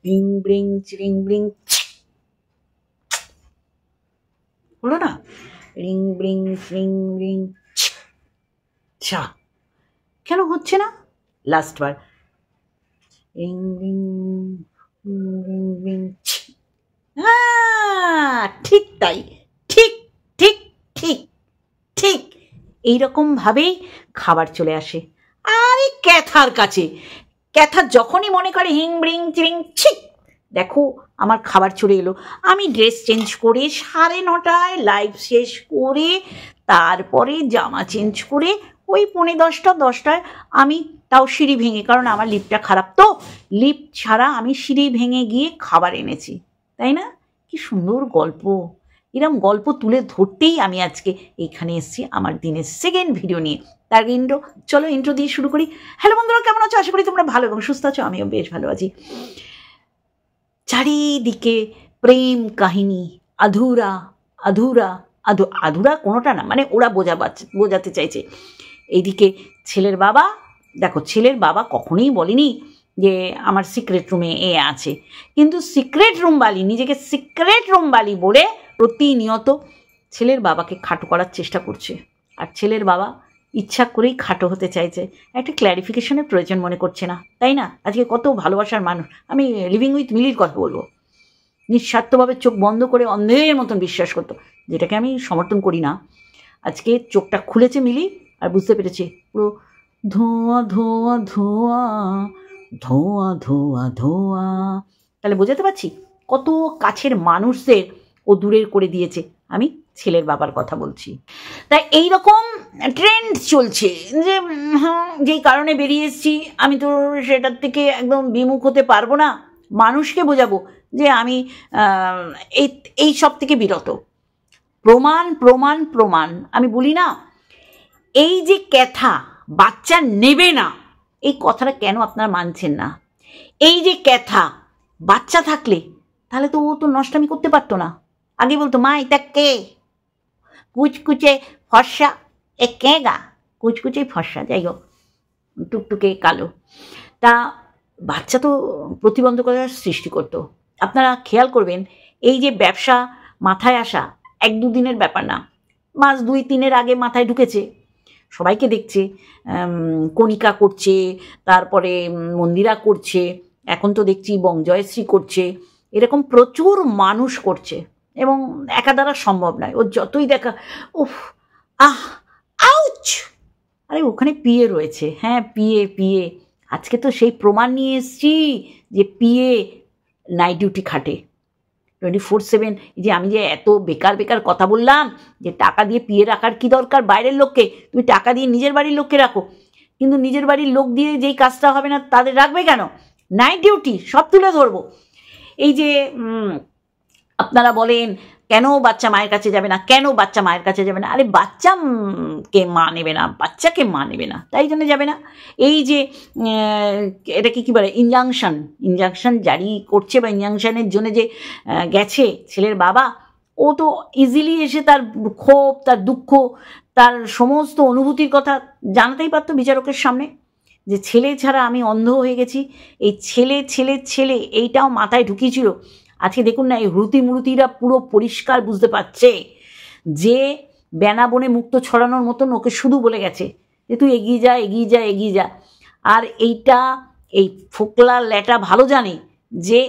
Bring bring চিরিং bring হলো না? Ring bring ফ্রিং bring চা কেন হচ্ছে না? লাস্ট বার রিং ব্রিং ব্রিং ব্রিং ঠিক তাই, ঠিক ঠিক ঠিক ঠিক এইরকমভাবেই খাবার চলে আসে। আরে ক্যাথার কাছে, ক্যাথা যখনই মনে করে হিং ব্রিং চিরিং ছিক, দেখো আমার খাবার চলে এলো। আমি ড্রেস চেঞ্জ করে 9:30 লাইভ শেষ করে তারপরে জামা চেঞ্জ করে ওই 10:45 আমি তাও সিঁড়ি ভেঙে, কারণ আমার লিফটটা খারাপ, তো লিফট ছাড়া আমি সিঁড়ি ভেঙে গিয়ে খাবার এনেছি, তাই না? কি সুন্দর গল্প! এরম গল্প তুলে ধরতেই আমি আজকে এইখানে এসেছি আমার দিনের সেকেন্ড ভিডিও নিয়ে। তার ইন্ট্রো, চলো ইন্ট্রো দিয়ে শুরু করি। হ্যালো বন্ধুরা, কেমন আছো? আশা করি তোমরা ভালো এবং সুস্থ আছো। আমিও বেশ ভালো আছি। চারিদিকে প্রেম কাহিনী, আধুরা আধুরা আধুরা কোনোটা না, মানে ওরা বোঝাতে চাইছে। এইদিকে ছেলের বাবা, দেখো ছেলের বাবা কখনোই বলেনি যে আমার সিক্রেট রুমে এ আছে, কিন্তু সিক্রেট রুম বালি, নিজেকে সিক্রেট রুম বালি বলে প্রতিনিয়ত ছেলের বাবাকে খাটো করার চেষ্টা করছে। আর ছেলের বাবা ইচ্ছা করেই খাটো হতে চাইছে, একটা ক্ল্যারিফিকেশনের প্রয়োজন মনে করছে না, তাই না? আজকে কত ভালোবাসার মানুষ, আমি লিভিং উইথ মিলির কথা বলবো, নিঃস্বার্থভাবে চোখ বন্ধ করে অন্ধের মতন বিশ্বাস করতো, যেটাকে আমি সমর্থন করি না। আজকে চোখটা খুলেছে মিলি আর বুঝতে পেরেছে পুরো ধোঁয়া ধোঁয়া ধোঁয়া ধোঁয়া ধোঁয়া ধোঁয়া। তাহলে বোঝাতে পারছি কত কাছের মানুষদের ও দূরের করে দিয়েছে। আমি ছেলের বাবার কথা বলছি। তাই এইরকম ট্রেন্ড চলছে যে যেই কারণে বেরিয়ে এসেছি, আমি তো সেটার থেকে একদম বিমুখ হতে পারবো না। মানুষকে বোঝাবো যে আমি এই সব থেকে বিরত। প্রমাণ প্রমাণ প্রমাণ, আমি বলি না, এই যে ক্যাথা বাচ্চা নেবে না, এই কথাটা কেন আপনারা মানছেন না? এই যে ক্যাথা বাচ্চা থাকলে তাহলে তো ও তো নষ্টামি করতে পারতো না। আগে বলতো মা এটা কে, কুচকুচে ফর্সা, এ কে গা, কুচকুচে ফর্সা, যাই হোক টুকটুকে কালো। তা বাচ্চা তো প্রতিবন্ধকতার সৃষ্টি করতো। আপনারা খেয়াল করবেন, এই যে ব্যবসা মাথায় আসা 1-2 দিনের ব্যাপার না, মাস 2-3 আগে মাথায় ঢুকেছে। সবাইকে দেখছে, কণিকা করছে, তারপরে মন্দিরা করছে, এখন তো দেখছি বংজয়শ্রী করছে, এরকম প্রচুর মানুষ করছে এবং একা দ্বারা সম্ভব নয়। ও যতই দেখা, উফ আহ আউচ, আরে ওখানে পিএ রয়েছে। হ্যাঁ, পিএ আজকে তো সেই প্রমাণ নিয়ে এসছি যে পিএ নাইট ডিউটি খাটে 24/7। যে আমি যে এত বেকার কথা বললাম যে টাকা দিয়ে পিএ রাখার কি দরকার বাইরের লোককে, তুমি টাকা দিয়ে নিজের বাড়ির লোককে রাখো, কিন্তু নিজের বাড়ির লোক দিয়ে যেই কাজটা হবে না তাদের রাখবে কেন? নাইট ডিউটি সব তুলে ধরবো। এই যে আপনারা বলেন কেন বাচ্চা মায়ের কাছে যাবে না, কেন বাচ্চা মায়ের কাছে যাবে না? আরে বাচ্চাকে মা নেবে না, বাচ্চাকে মা নেবে না, তাই জন্য যাবে না। এই যে এটাকে কী বলে, ইনজাংশন জারি করছে বা ইনজাংশনের জন্য যে গেছে ছেলের বাবা, ও তো ইজিলি এসে তার ক্ষোভ, তার দুঃখ, তার সমস্ত অনুভূতির কথা জানাতেই পারতো বিচারকের সামনে, যে ছেলে ছাড়া আমি অন্ধ হয়ে গেছি। এই ছেলে এইটাও মাথায় ঢুকিয়েছিল। আজকে দেখুন না, এই হুড়ুতিমুড়ুতিরা পুরো পরিষ্কার বুঝতে পারছে যে বেনা বনে মুক্ত ছড়ানোর মতন ওকে শুধু বলে গেছে যে তুই এগিয়ে যা। আর এইটা এই ফোকলা ল্যাটা ভালো জানে যে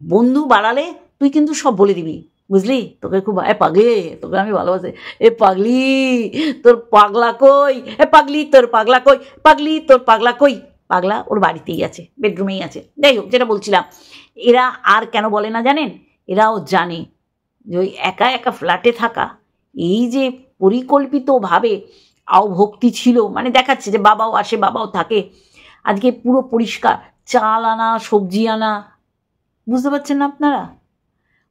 বন্ধু বাড়ালে তুই কিন্তু সব বলে দিবি, বুঝলি? তোকে খুব পাগলি, তোকে আমি ভালোবাসি, এ পাগলি তোর পাগলা কই, এ পাগলি তোর পাগলা কই, পাগলি তোর পাগলা কই। পাগলা ওর বাড়িতেই আছে, বেডরুমেই আছে। যাই হোক, যেটা বলছিলাম, এরা আর কেন বলে না জানেন? এরাও জানে যে ওই একা ফ্ল্যাটে থাকা, এই যে পরিকল্পিতভাবে আওভক্তি ছিল, মানে দেখাচ্ছে যে বাবাও আসে বাবাও থাকে, আজকে পুরো পরিষ্কার চাল আনা, সবজি আনা, বুঝতে পারছেন না আপনারা?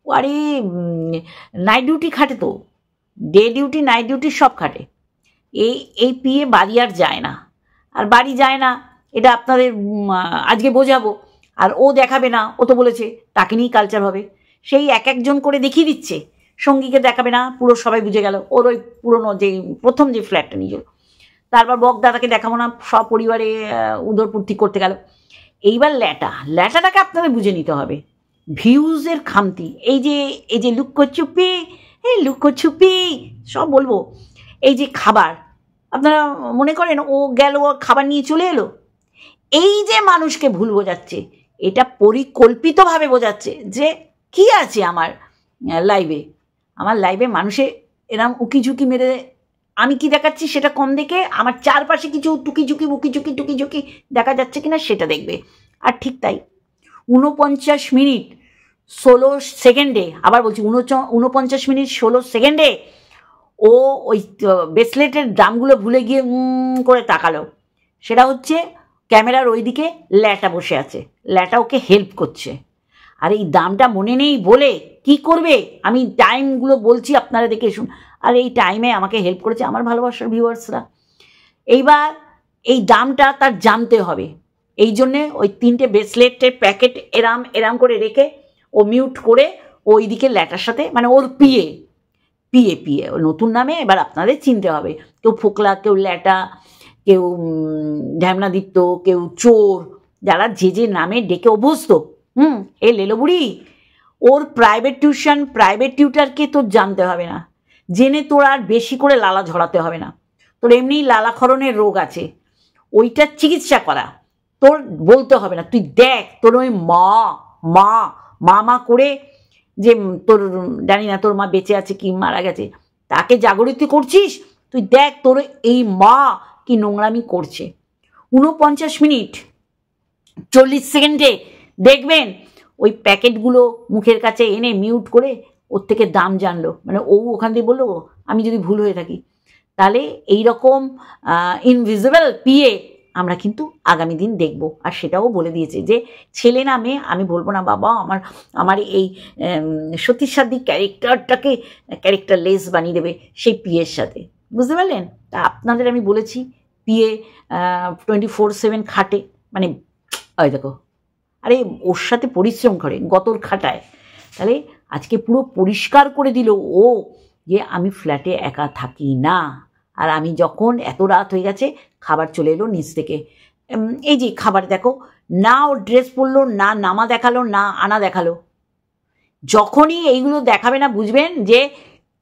আরে নাইট ডিউটি খাটে তো, ডে ডিউটি নাইট ডিউটি সব খাটে। এই পিয়ে বাড়ি আর যায় না, আর বাড়ি যায় না এটা আপনাদের আজকে বোঝাবো। আর ও দেখাবে না, ও তো বলেছে তাকে নিয়েই কালচার হবে, সেই একজন করে দেখিয়ে দিচ্ছে। সঙ্গীকে দেখাবে না, পুরো সবাই বুঝে গেল ওর ওই পুরনো যে প্রথম যে ফ্ল্যাটটা নিয়ে গেল। তারপর বকদাদাকে দেখাবো না, সপরিবারে উদরপূর্তি করতে গেল। এইবার ল্যাটাটাকে আপনাদের বুঝে নিতে হবে। ভিউজের খামতি। এই যে লুকোচুপি, এই লুকোছুপি সব বলবো। এই যে খাবার, আপনারা মনে করেন ও গেল খাবার নিয়ে চলে এলো, এই যে মানুষকে ভুল বোঝাচ্ছে, এটা পরিকল্পিতভাবে বোঝাচ্ছে যে কি আছে আমার লাইভে মানুষে এরম উকিঝুঁকি মেরে আমি কি দেখাচ্ছি সেটা কম দেখে আমার চারপাশে কিছু টুকিঝুঁকি টুকিঝুঁকি দেখা যাচ্ছে কিনা সেটা দেখবে। আর ঠিক তাই 49 মিনিট 16 সেকেন্ডে, আবার বলছি 49 মিনিট 16 সেকেন্ডে ও ওই ব্রেসলেটের দামগুলো ভুলে গিয়ে করে তাকালো। সেটা হচ্ছে ক্যামেরার ওইদিকে ল্যাটা বসে আছে, ল্যাটা ওকে হেল্প করছে। আর এই দামটা মনে নেই বলে কি করবে, আমি টাইমগুলো বলছি আপনারা দেখে শুন। আর এই টাইমে আমাকে হেল্প করেছে আমার ভালোবাসার ভিউয়ার্সরা। এইবার এই দামটা তার জানতে হবে, এই জন্যে ওই 3টে ব্রেসলেটের প্যাকেট এরাম করে রেখে ও মিউট করে ওইদিকে ল্যাটার সাথে, মানে ওর পিয়ে ওই নতুন নামে এবার আপনাদের চিনতে হবে। কেউ ফোকলা, কেউ ল্যাটা, কেউ ঢ্যামনাদিত্য, কেউ চোর, যারা যে নামে ডেকে অভ্যস্ত। এ লেলো বুড়ি, ওর প্রাইভেট টিউটারকে তোর জানতে হবে না, জেনে তোর আর বেশি করে লালা ঝরাতে হবে না। তোর এমনি লালাক্ষরণের রোগ আছে, ওইটার চিকিৎসা করা তোর বলতে হবে না। তুই দেখ তোর ওই মা করে, যে তোর জানি না তোর মা বেঁচে আছে কি মারা গেছে, তাকে জাগরিত করছিস, তুই দেখ তোর এই মা কি নোংরামি করছে। 49 মিনিট 40 সেকেন্ডে দেখবেন ওই প্যাকেটগুলো মুখের কাছে এনে মিউট করে ওর থেকে দাম জানলো। মানে ও ওখান থেকে বললো, আমি যদি ভুল হয়ে থাকি, তাহলে এইরকম ইনভিজিবল পিএ আমরা কিন্তু আগামী দিন দেখব। আর সেটাও বলে দিয়েছে যে ছেলে না মেয়ে আমি বলবো না বাবা, আমার এই সতীসাধ্যী ক্যারেক্টারটাকে ক্যারেক্টারলেস বানিয়ে দেবে সেই পিএর সাথে, বুঝতে পারলেন? তা আপনাদের আমি বলেছি পিএ 24/7 খাটে, মানে ওই দেখো, আরে ওর সাথে পরিশ্রম করে, গতর খাটায়। তাহলে আজকে পুরো পরিষ্কার করে দিল ও যে আমি ফ্ল্যাটে একা থাকি না। আর আমি যখন এত রাত হয়ে গেছে, খাবার চলে এলো নিচ থেকে, এই যে খাবার দেখো, না ও ড্রেস পরলো, না নামা দেখালো, না আনা দেখালো। যখনই এইগুলো দেখাবে না, বুঝবেন যে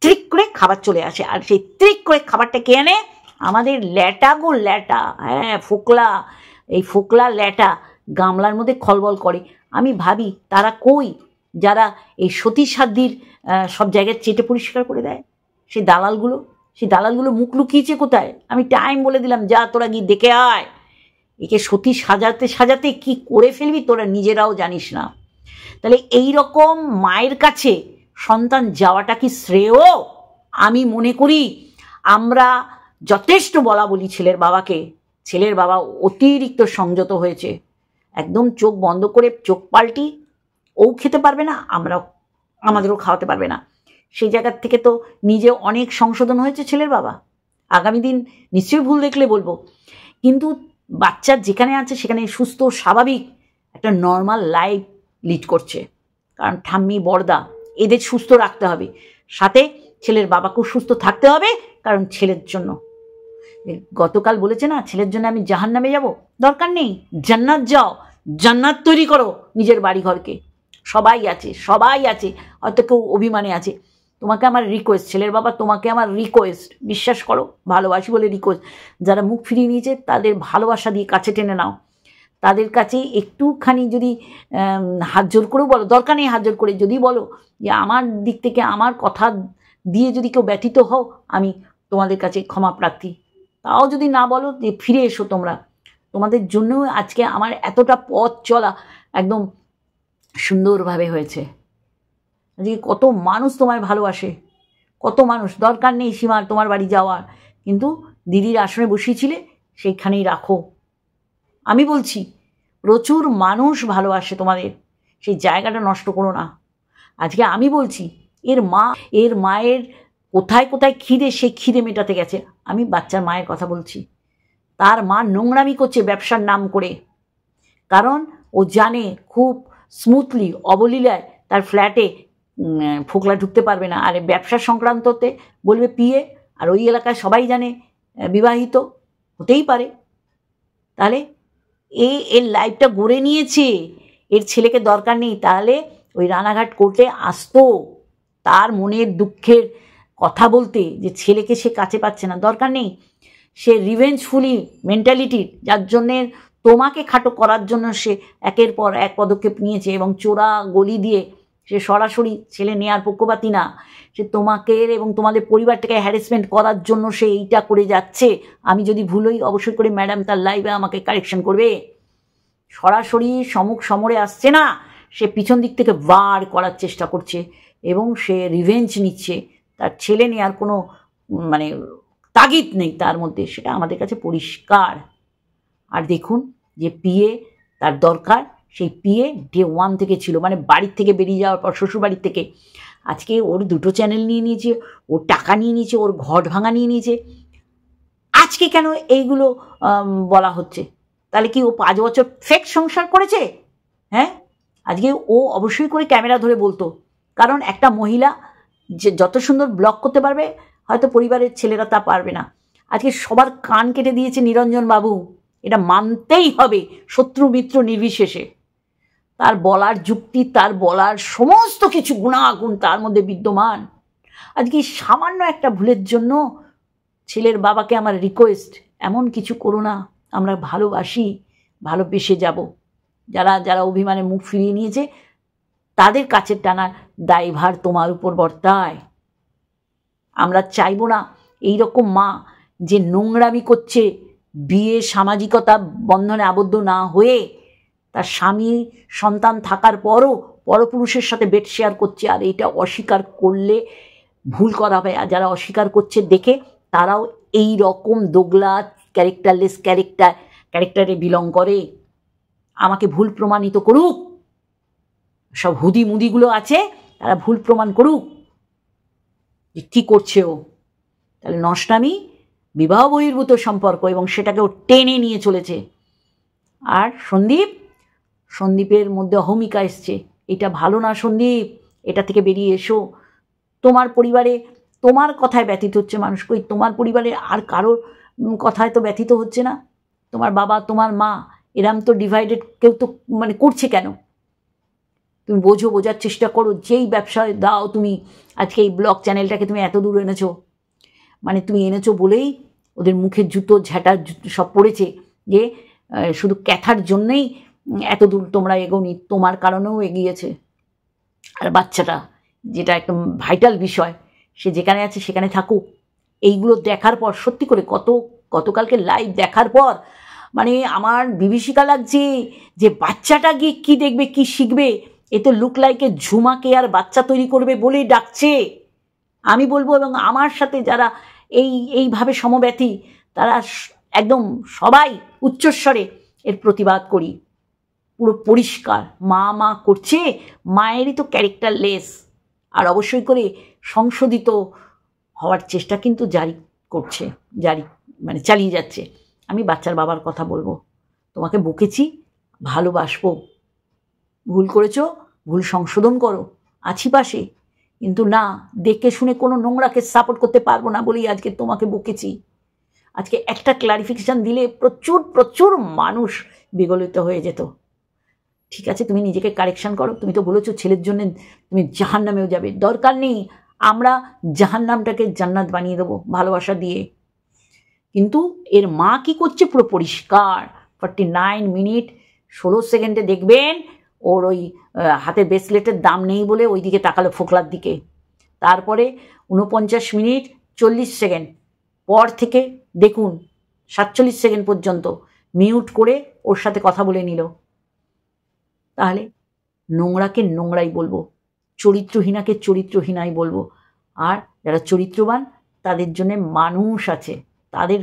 ট্রিক করে খাবার চলে আসে। আর সেই ট্রিক করে খাবারটা কে আনে? আমাদের ল্যাটা গো, ল্যাটা। হ্যাঁ, ফোকলা, এই ফোকলা ল্যাটা গামলার মধ্যে খলবল করে। আমি ভাবি তারা কই, যারা এই সতীসাধ্যীর সব জায়গায় চেটে পরিষ্কার করে দেয়, সেই দালালগুলো মুখ লুকিয়েছে কোথায়? আমি টাইম বলে দিলাম, যা তোরা গিয়ে দেখে আয়। একে সতী সাজাতে কি করে ফেলবি তোরা নিজেরাও জানিস না। তাহলে এই রকম মায়ের কাছে সন্তান যাওয়াটা কি শ্রেয়? আমি মনে করি আমরা যথেষ্ট বলা বলি ছেলের বাবাকে, ছেলের বাবা অতিরিক্ত সংযত হয়েছে, একদম চোখ বন্ধ করে চোখ পাল্টি, ও খেতে পারবে না, আমাদেরও খাওয়াতে পারবে না। সেই জায়গার থেকে তো নিজে অনেক সংশোধন হয়েছে ছেলের বাবা। আগামী দিন নিশ্চয়ই ভুল দেখলে বলবো, কিন্তু বাচ্চা যেখানে আছে সেখানে সুস্থ স্বাভাবিক একটা নর্মাল লাইফ লিড করছে। কারণ ঠাম্মি বড়দা এদের সুস্থ রাখতে হবে, সাথে ছেলের বাবাকেও সুস্থ থাকতে হবে। কারণ ছেলের জন্য, গতকাল বলেছে না, ছেলের জন্য আমি জাহান্নামে যাব, দরকার নেই, জান্নাত যাও, জান্নাত তৈরি করো নিজের বাড়ি ঘরকে। সবাই আছে, হয়তো কেউ অভিমানে আছে। তোমাকে আমার রিকোয়েস্ট, ছেলের বাবা তোমাকে আমার রিকোয়েস্ট, বিশ্বাস করো, ভালোবাসি বলে রিকোয়েস্ট, যারা মুখ ফিরিয়ে নিয়েছে তাদের ভালোবাসা দিয়ে কাছে টেনে নাও। তাদের কাছে একটুখানি যদি হাত জোর করেও বলো, দরকার নেই হাত জোর করে, যদি বলো যে আমার দিক থেকে আমার কথা দিয়ে যদি কেউ ব্যথিত হও, আমি তোমাদের কাছে ক্ষমা প্রার্থী, তাও যদি না বলো যে ফিরে এসো তোমরা, তোমাদের জন্যও আজকে আমার এতটা পথ চলা একদম সুন্দরভাবে হয়েছে। আজকে কত মানুষ তোমায় ভালোবাসে, কত মানুষ, দরকার নেই সীমার তোমার বাড়ি যাওয়ার, কিন্তু দিদির আসনে বসিয়েছিলে সেইখানেই রাখো। আমি বলছি প্রচুর মানুষ ভালোবাসে তোমাদের, সেই জায়গাটা নষ্ট করো না। আজকে আমি বলছি এর মায়ের কোথায় কোথায় খিদে, সেই খিদে মেটাতে গেছে। আমি বাচ্চার মায়ের কথা বলছি, তার মা নোংরামি করছে ব্যবসার নাম করে, কারণ ও জানে খুব স্মুথলি অবলীলায় তার ফ্ল্যাটে ফোকলা ঢুকতে পারবে না। আর ব্যবসা সংক্রান্ততে বলবে পিএ, আর ওই এলাকায় সবাই জানে বিবাহিত, হতেই পারে। তাহলে এর লাইফটা গড়ে নিয়েছে, এর ছেলেকে দরকার নেই। তাহলে ওই রানাঘাট কোর্টে আসতো তার মনের দুঃখের কথা বলতে, যে ছেলেকে সে কাছে পাচ্ছে না। দরকার নেই, সে রিভেঞ্জফুলি মেন্টালিটির, যার জন্যে তোমাকে খাটো করার জন্য সে একের পর এক পদক্ষেপ নিয়েছে, এবং চোরা গলি দিয়ে সে সরাসরি ছেলে নেয়ার পক্ষপাতী না, সে তোমাকে এবং তোমাদের পরিবারটাকে হ্যারাসমেন্ট করার জন্য সে এইটা করে যাচ্ছে। আমি যদি ভুল হই অবশ্যই করে ম্যাডাম তার লাইভে আমাকে কারেকশন করবে। সরাসরি সমুখ সমরে আসছে না, সে পিছন দিক থেকে বার করার চেষ্টা করছে এবং সে রিভেঞ্জ নিচ্ছে। তার ছেলে নেওয়ার কোনো মানে তাগিদ নেই তার মধ্যে, সেটা আমাদের কাছে পরিষ্কার। আর দেখুন যে পিএ তার দরকার, সেই পিএ ডে 1 থেকে ছিল, মানে বাড়ির থেকে বেরিয়ে যাওয়ার পর, শ্বশুর বাড়ির থেকে। আজকে ওর 2টো চ্যানেল নিয়ে নিয়েছে, ওর টাকা নিয়ে নিয়েছে, ওর ঘট ভাঙা নিয়ে নিয়েছে। আজকে কেন এইগুলো বলা হচ্ছে? তাহলে কি ও 5 বছর ফেক সংসার করেছে? হ্যাঁ, আজকে ও অবশ্যই করে ক্যামেরা ধরে বলতো, কারণ একটা মহিলা যে যত সুন্দর ব্লগ করতে পারবে, হয়তো পরিবারের ছেলেরা তা পারবে না। আজকে সবার কান কেটে দিয়েছে নিরঞ্জন বাবু, এটা মানতেই হবে, শত্রু মিত্র নির্বিশেষে। তার বলার যুক্তি, তার বলার সমস্ত কিছু গুণাগুণ তার মধ্যে বিদ্যমান। আজকে সামান্য একটা ভুলের জন্য ছেলের বাবাকে আমার রিকোয়েস্ট, এমন কিছু করো না, আমরা ভালোবাসি, ভালোবেসে যাব। যারা যারা অভিমানে মুখ ফিরিয়ে নিয়েছে তাদের কাছে টানার দায়ভার তোমার উপর বর্তায়। আমরা চাইব না এইরকম মা যে নোংরামি করছে, বিয়ে সামাজিকতা বন্ধনে আবদ্ধ না হয়ে তার স্বামী সন্তান থাকার পরও পরপুরুষের সাথে বেড শেয়ার করছে, আর এটা অস্বীকার করলে ভুল করা হবে। আর যারা অস্বীকার করছে দেখে তারাও এই রকম দোগলা ক্যারেক্টারলেস ক্যারেক্টারে বিলং করে। আমাকে ভুল প্রমাণিত করুক, সব হুদি মুদিগুলো আছে তারা ভুল প্রমাণ করুক যে কী করছে ও। তাহলে নষ্টামি বিবাহ বহির্ভূত সম্পর্ক, এবং সেটাকে ও টেনে নিয়ে চলেছে। আর সন্দীপের মধ্যে অহমিকা এসছে, এটা ভালো না সন্দীপ, এটা থেকে বেরিয়ে এসো। তোমার পরিবারে তোমার কথায় ব্যথিত হচ্ছে মানুষ, কই তোমার পরিবারে আর কারোর কথায় তো ব্যথিত হচ্ছে না? তোমার বাবা, তোমার মা, এরম তো ডিভাইডেড কেউ তো মানে করছে কেন? তুমি বোঝার চেষ্টা করো। যেই ব্যবসায় দাও তুমি, আজকে এই ব্লগ চ্যানেলটাকে তুমি এত দূর এনেছো, মানে তুমি এনেছো বলেই ওদের মুখের জুতো ঝ্যাটার সব পড়েছে, যে শুধু ক্যাথার জন্যেই এত দূর তোমরা এগোনি, তোমার কারণেও এগিয়েছে। আর বাচ্চাটা, যেটা একদম ভাইটাল বিষয়, সে যেখানে আছে সেখানে থাকুক। এইগুলো দেখার পর সত্যি করে গতকালকে লাইভ দেখার পর মানে আমার বিভীষিকা লাগছে যে বাচ্চাটা গিয়ে কী দেখবে, কী শিখবে। এ তো লুক লাইকে ঝুমাকে আর বাচ্চা তৈরি করবে বলেই ডাকছে। আমি বলবো, এবং আমার সাথে যারা এইভাবে সমব্যথী তারা একদম সবাই উচ্চস্বরে এর প্রতিবাদ করি। পুরো পরিষ্কার মা করছে, মায়েরই তো ক্যারেক্টারলেস। আর অবশ্যই করে সংশোধিত হওয়ার চেষ্টা কিন্তু চালিয়ে যাচ্ছে। আমি বাচ্চার বাবার কথা বলবো, তোমাকে বকেছি, ভালোবাসবো, ভুল করেছো, ভুল সংশোধন করো, আছি পাশে। কিন্তু না, দেখে শুনে কোনো নোংরাকে সাপোর্ট করতে পারবো না বলেই আজকে তোমাকে বকেছি। আজকে একটা ক্লারিফিকেশান দিলে প্রচুর মানুষ বিগলিত হয়ে যেত। ঠিক আছে, তুমি নিজেকে কারেকশান করো। তুমি তো বলেছো ছেলের জন্য তুমি জাহান্নামেও যাবে, দরকার নেই, আমরা জাহান্নামটাকে জান্নাত বানিয়ে দেবো ভালোবাসা দিয়ে। কিন্তু এর মা কি করছে পুরো পরিষ্কার। 49 মিনিট 16 সেকেন্ডে দেখবেন ওর ওই হাতের ব্রেসলেটের দাম নেই বলে ওই দিকে তাকালো, ফোকলার দিকে। তারপরে 49 মিনিট 40 সেকেন্ড পর থেকে দেখুন 47 সেকেন্ড পর্যন্ত মিউট করে ওর সাথে কথা বলে নিল। তাহলে নোংরাকে নোংরাই বলবো, চরিত্রহীনাকে চরিত্রহীনাই বলবো। আর যারা চরিত্রবান তাদের জন্য মানুষ আছে, তাদের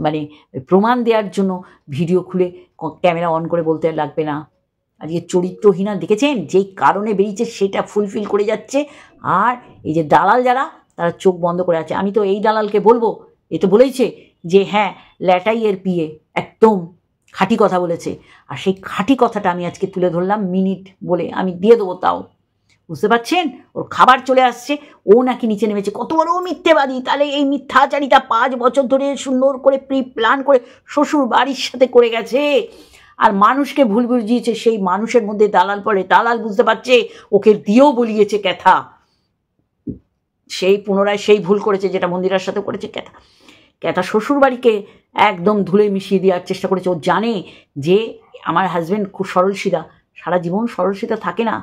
মানে প্রমাণ দেওয়ার জন্য ভিডিও খুলে ক্যামেরা অন করে বলতে লাগবে না। আজকে চরিত্রহীনা দেখেছেন যেই কারণে বেরিয়েছে সেটা ফুলফিল করে যাচ্ছে। আর এই যে দালাল যারা, তারা চোখ বন্ধ করে আছে। আমি তো এই দালালকে বলবো, এ তো বলেইছে যে হ্যাঁ ল্যাটাই এর পিয়ে, একদম খাঁটি কথা বলেছে। আর সেই খাঁটি কথাটা আমি আজকে তুলে ধরলাম মিনিট বলে, আমি দিয়ে দেবো। তাও বুঝতে পারছেন, ওর খাবার চলে আসছে, ও নাকি নিচে নেমেছে। কত বড় মিথ্যেবাদী! তাহলে এই মিথ্যাচারিতা 5 বছর ধরে সুন্দর করে প্রি প্ল্যান করে শ্বশুর বাড়ির সাথে করে গেছে। আর মানুষকে ভুল বুঝিয়েছে, সেই মানুষের মধ্যে দালাল পড়ে। দালাল বুঝতে পারছে ওকে দিয়েও বলিয়েছে ক্যাথা, সেই পুনরায় সেই ভুল করেছে যেটা মন্দিরার সাথে করেছে ক্যাথা। ক্যাথা শ্বশুরবাড়িকে একদম ধুলে মিশিয়ে দেওয়ার চেষ্টা করেছে। ও জানে যে আমার হাজব্যান্ড খুব সরলসিধা, সারা জীবন সরলসিধা থাকে না,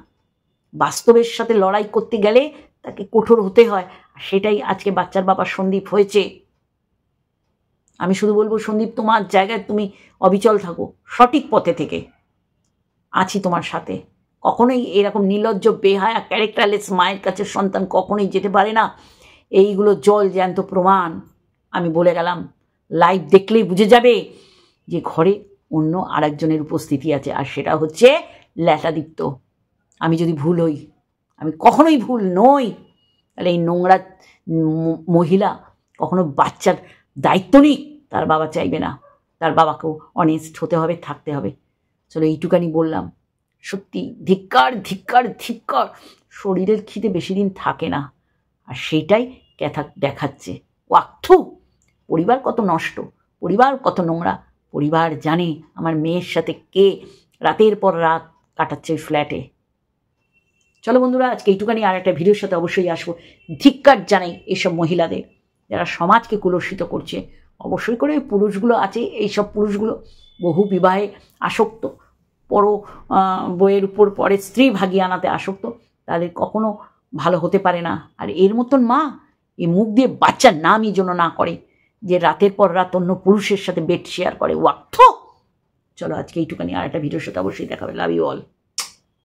বাস্তবের সাথে লড়াই করতে গেলে তাকে কঠোর হতে হয়। আর সেটাই আজকে বাচ্চার বাবা সন্দীপ হয়েছে। আমি শুধু বলবো, সন্দীপ তোমার জায়গায় তুমি অবিচল থাকো, সঠিক পথে থেকে আছি তোমার সাথে। কখনোই এরকম নির্লজ্জ বেহায়া ক্যারেক্টারলেস মায়ের কাছে সন্তান কখনোই যেতে পারে না। এইগুলো জল জ্যান্ত প্রমাণ। আমি বলে গেলাম, লাইভ দেখলেই বুঝে যাবে যে ঘরে অন্য আরেকজনের উপস্থিতি আছে, আর সেটা হচ্ছে ল্যাটাদীপ্ত। আমি যদি ভুল হই, আমি কখনোই ভুল নই, তাহলে এই নোংরা মহিলা কখনো বাচ্চার দায়িত্ব নিক তার বাবা চাইবে না। তার বাবাকেও অনেস্ট হতে হবে, থাকতে হবে। চলো এইটুকানি বললাম। সত্যি ধিক্কার ধিক্কার ধিক্কার। শরীরের খিদে বেশি দিন থাকে না, আর সেইটাই ক্যাথা দেখাচ্ছে। ওয়াক্থু, পরিবার কত নষ্ট, পরিবার কত নোংরা। পরিবার জানে আমার মেয়ের সাথে কে রাতের পর রাত কাটাচ্ছে ওই ফ্ল্যাটে। চলো বন্ধুরা, আজকে এইটুকানি। আর একটা ভিডিওর সাথে অবশ্যই আসবো। ধিক্কার জানাই এইসব মহিলাদের যারা সমাজকে কুলসিত করছে। অবশ্যই করে পুরুষগুলো আছে, এইসব পুরুষগুলো বহু বিবাহে আসক্ত, পর বইয়ের উপর পরে স্ত্রী ভাগিয়ে আনাতে আসক্ত, তাদের কখনো ভালো হতে পারে না। আর এর মতন মা এই মুখ দিয়ে বাচ্চার নামই যেন না করে, যে রাতের পর রাত অন্য পুরুষের সাথে বেড শেয়ার করে। ওয়াক্থ। চলো আজকে এইটুকানি। আর একটা ভিডিওর সাথে অবশ্যই দেখাবে। Love you all.